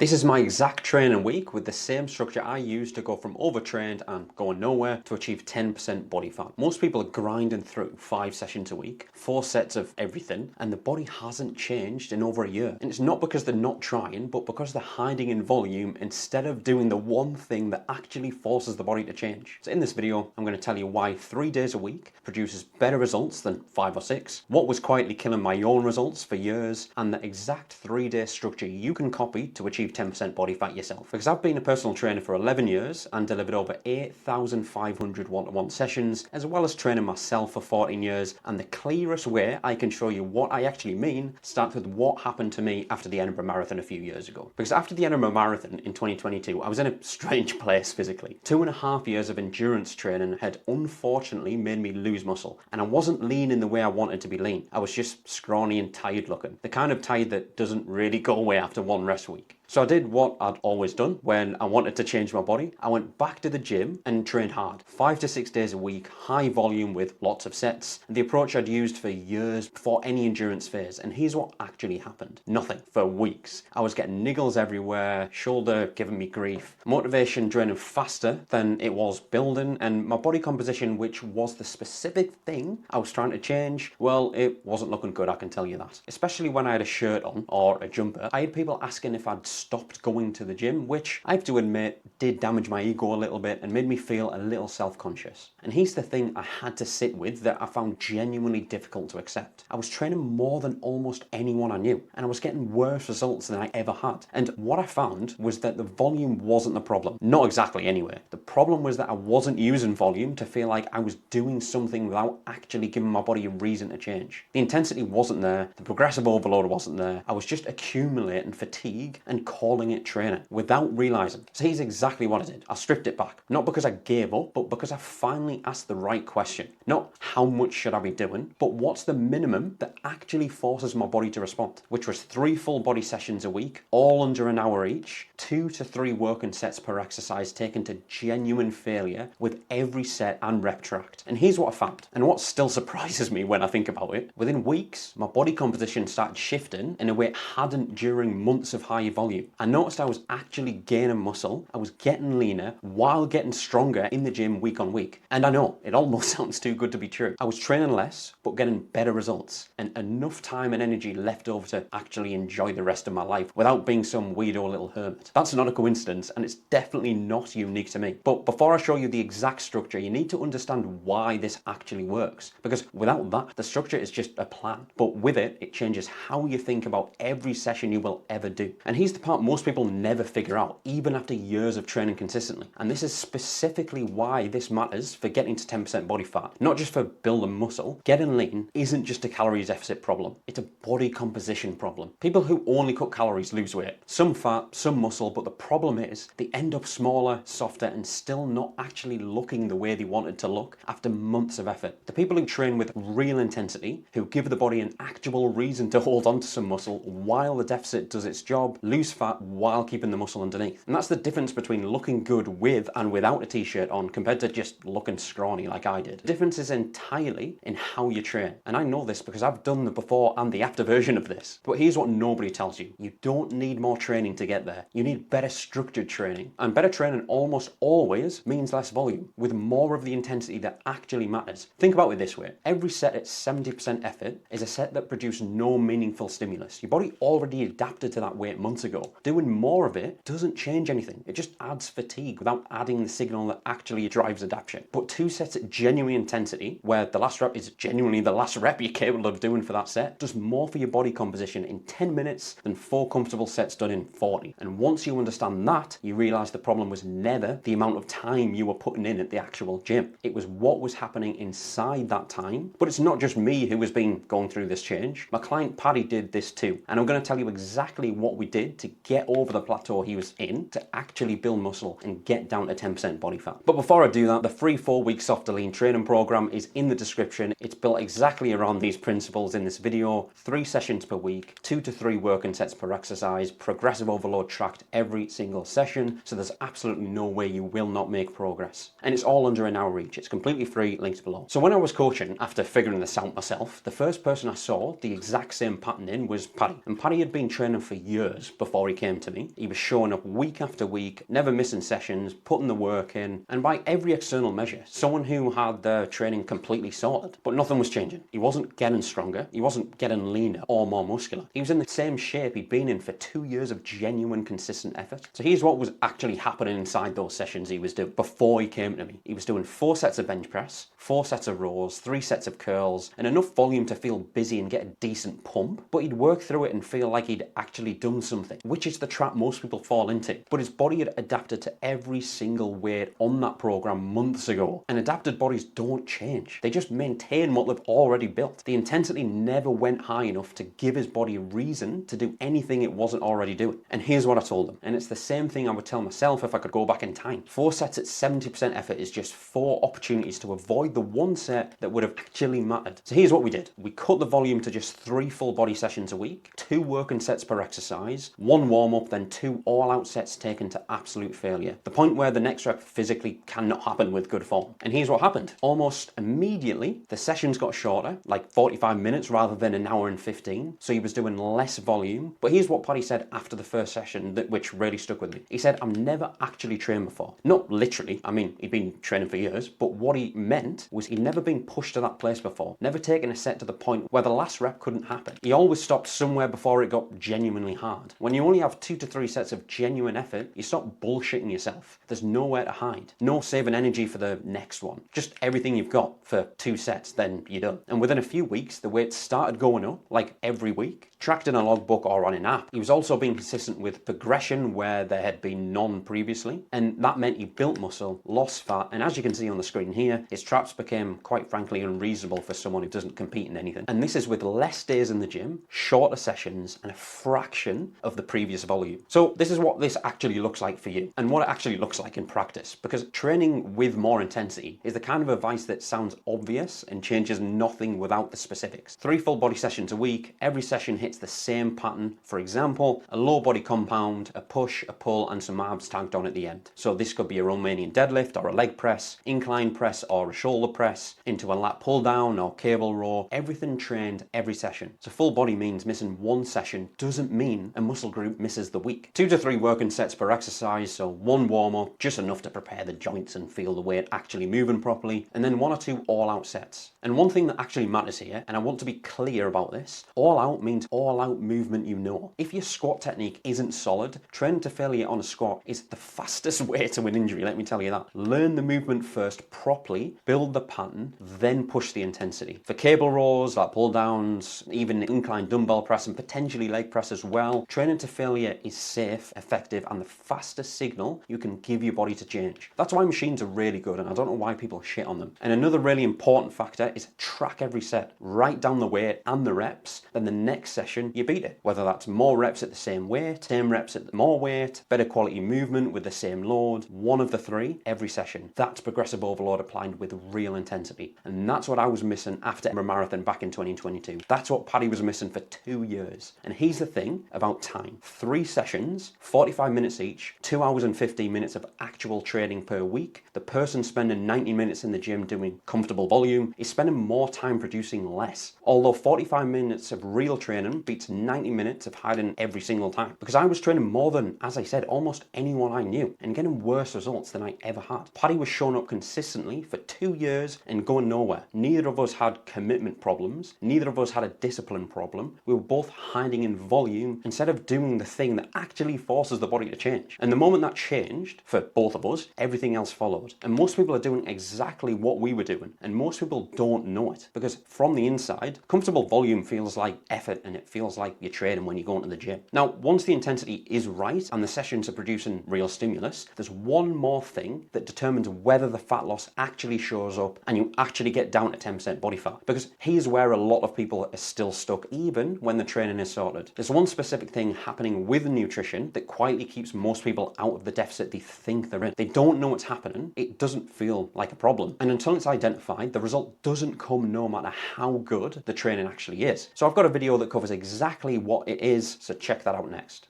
This is my exact training week with the same structure I used to go from overtrained and going nowhere to achieve 10% body fat. Most people are grinding through 5 sessions a week, 4 sets of everything, and the body hasn't changed in over a year. And it's not because they're not trying, but because they're hiding in volume instead of doing the one thing that actually forces the body to change. So in this video, I'm going to tell you why 3 days a week produces better results than 5 or 6, what was quietly killing my own results for years, and the exact 3-day structure you can copy to achieve 10% body fat yourself. Because I've been a personal trainer for 11 years and delivered over 8,500 one-to-one sessions, as well as training myself for 14 years. And the clearest way I can show you what I actually mean starts with what happened to me after the Edinburgh Marathon a few years ago. Because after the Edinburgh Marathon in 2022, I was in a strange place physically. 2.5 years of endurance training had unfortunately made me lose muscle. And I wasn't lean in the way I wanted to be lean. I was just scrawny and tired looking. The kind of tired that doesn't really go away after one rest week. So I did what I'd always done when I wanted to change my body. I went back to the gym and trained hard. 5 to 6 days a week, high volume with lots of sets. The approach I'd used for years before any endurance phase. And here's what actually happened. Nothing for weeks. I was getting niggles everywhere, shoulder giving me grief, motivation draining faster than it was building, and my body composition, which was the specific thing I was trying to change, well, it wasn't looking good, I can tell you that. Especially when I had a shirt on or a jumper. I had people asking if I'd stopped going to the gym, which I have to admit did damage my ego a little bit and made me feel a little self-conscious. And here's the thing I had to sit with that I found genuinely difficult to accept. I was training more than almost anyone I knew, and I was getting worse results than I ever had. And what I found was that the volume wasn't the problem. Not exactly anyway. The problem was that I wasn't using volume to feel like I was doing something without actually giving my body a reason to change. The intensity wasn't there, the progressive overload wasn't there. I was just accumulating fatigue and calling it training without realizing. So here's exactly what I did. I stripped it back. Not because I gave up, but because I finally asked the right question. Not how much should I be doing, but what's the minimum that actually forces my body to respond? Which was 3 full body sessions a week, all under an hour each, 2 to 3 working sets per exercise taken to genuine failure with every set and rep tracked. And here's what I found, and what still surprises me when I think about it. Within weeks, my body composition started shifting in a way it hadn't during months of high volume. I noticed I was actually gaining muscle, I was getting leaner while getting stronger in the gym week on week. And I know, it almost sounds too good to be true. I was training less, but getting better results, and enough time and energy left over to actually enjoy the rest of my life without being some weirdo little hermit. That's not a coincidence, and it's definitely not unique to me. But before I show you the exact structure, you need to understand why this actually works. Because without that, the structure is just a plan. But with it, it changes how you think about every session you will ever do. And here's the part most people never figure out, even after years of training consistently. And this is specifically why this matters for getting to 10% body fat. Not just for building muscle. Getting lean isn't just a calories deficit problem. It's a body composition problem. People who only cut calories lose weight. Some fat, some muscle, but the problem is they end up smaller, softer, and still not actually looking the way they wanted to look after months of effort. The people who train with real intensity, who give the body an actual reason to hold on to some muscle while the deficit does its job, lose fat while keeping the muscle underneath. And that's the difference between looking good with and without a t-shirt on compared to just looking scrawny like I did. The difference is entirely in how you train. And I know this because I've done the before and the after version of this. But here's what nobody tells you. You don't need more training to get there. You need better structured training. And better training almost always means less volume, with more of the intensity that actually matters. Think about it this way. Every set at 70% effort is a set that produced no meaningful stimulus. Your body already adapted to that weight months ago. Doing more of it doesn't change anything. It just adds fatigue without adding the signal that actually drives adaptation. But 2 sets at genuine intensity, where the last rep is genuinely the last rep you're capable of doing for that set, does more for your body composition in 10 minutes than 4 comfortable sets done in 40. And once you understand that, you realize the problem was never the amount of time you were putting in at the actual gym. It was what was happening inside that time. But it's not just me who has been going through this change. My client Paddy did this too. And I'm going to tell you exactly what we did to get over the plateau he was in to actually build muscle and get down to 10% body fat. But before I do that, the free 4-week soft to lean training program is in the description. It's built exactly around these principles in this video. 3 sessions per week, 2 to 3 working sets per exercise, progressive overload tracked every single session. So there's absolutely no way you will not make progress. And it's all under an hour each. It's completely free, links below. So when I was coaching, after figuring this out myself, the first person I saw the exact same pattern in was Paddy. And Paddy had been training for years before before he came to me. He was showing up week after week, never missing sessions, putting the work in, and by every external measure, someone who had their training completely sorted. But nothing was changing. He wasn't getting stronger, he wasn't getting leaner or more muscular. He was in the same shape he'd been in for 2 years of genuine, consistent effort. So here's what was actually happening inside those sessions he was doing before he came to me. He was doing 4 sets of bench press, 4 sets of rows, 3 sets of curls, and enough volume to feel busy and get a decent pump, but he'd work through it and feel like he'd actually done something, which is the trap most people fall into. But his body had adapted to every single weight on that program months ago, and adapted bodies don't change. They just maintain what they've already built. The intensity never went high enough to give his body a reason to do anything it wasn't already doing. And here's what I told him, and it's the same thing I would tell myself if I could go back in time. 4 sets at 70% effort is just 4 opportunities to avoid the 1 set that would have actually mattered. So here's what we did. We cut the volume to just 3 full body sessions a week, 2 working sets per exercise, 1 warm-up, then 2 all-out sets taken to absolute failure. The point where the next rep physically cannot happen with good form. And here's what happened. Almost immediately, the sessions got shorter, like 45 minutes rather than an hour and 15. So he was doing less volume. But here's what Paddy said after the first session, which really stuck with me. He said, "I've never actually trained before." Not literally. I mean, he'd been training for years, but what he meant was he'd never been pushed to that place before. Never taken a set to the point where the last rep couldn't happen. He always stopped somewhere before it got genuinely hard. When you only have 2 to 3 sets of genuine effort, you stop bullshitting yourself. There's nowhere to hide. No saving energy for the next one. Just everything you've got for 2 sets, then you're done. And within a few weeks, the weight started going up, like every week, tracked in a logbook or on an app. He was also being consistent with progression where there had been none previously. And that meant he built muscle, lost fat, and as you can see on the screen here, his traps became, quite frankly, unreasonable for someone who doesn't compete in anything. And this is with less days in the gym, shorter sessions, and a fraction of the previous volume. So this is what this actually looks like for you, and what it actually looks like in practice, because training with more intensity is the kind of advice that sounds obvious and changes nothing without the specifics. 3 full body sessions a week, every session hits the same pattern. For example, a low body compound, a push, a pull, and some abs tagged on at the end. So this could be a Romanian deadlift or a leg press, incline press or a shoulder press, into a lat pull down or cable row, everything trained every session. So full body means missing 1 session doesn't mean a muscle group misses the week. 2 to 3 working sets per exercise, so 1 warm up, just enough to prepare the joints and feel the weight actually moving properly, and then 1 or 2 all out sets. And one thing that actually matters here, and I want to be clear about this, all out means all out movement you know. If your squat technique isn't solid, training to failure on a squat is the fastest way to an injury, let me tell you that. Learn the movement first properly, build the pattern, then push the intensity. For cable rows, like pull downs, even incline dumbbell press and potentially leg press as well, training to failure is safe, effective, and the fastest signal you can give your body to change. That's why machines are really good, and I don't know why people shit on them. And another really important factor is track every set. Write down the weight and the reps, then the next session you beat it. Whether that's more reps at the same weight, same reps at more weight, better quality movement with the same load, one of the 3 every session. That's progressive overload applied with real intensity. And that's what I was missing after a marathon back in 2022. That's what Paddy was missing for 2 years. And here's the thing about time. 3 sessions, 45 minutes each, 2 hours and 15 minutes of actual training per week. The person spending 90 minutes in the gym doing comfortable volume is spending more time producing less. Although 45 minutes of real training beats 90 minutes of hiding every single time. Because I was training more than, as I said, almost anyone I knew and getting worse results than I ever had. Paddy was showing up consistently for 2 years and going nowhere. Neither of us had commitment problems. Neither of us had a discipline problem. We were both hiding in volume instead of doing the thing that actually forces the body to change. And the moment that changed for both of us, everything else followed. And most people are doing exactly what we were doing. And most people don't know it because from the inside, comfortable volume feels like effort and it feels like you're training when you go into the gym. Now, once the intensity is right and the sessions are producing real stimulus, there's one more thing that determines whether the fat loss actually shows up and you actually get down to 10% body fat. Because here's where a lot of people are still stuck even when the training is sorted. There's one specific thing happening with nutrition that quietly keeps most people out of the deficit they think they're in. They don't know what's happening. It doesn't feel like a problem. And until it's identified, the result doesn't come no matter how good the training actually is. So I've got a video that covers exactly what it is, so check that out next.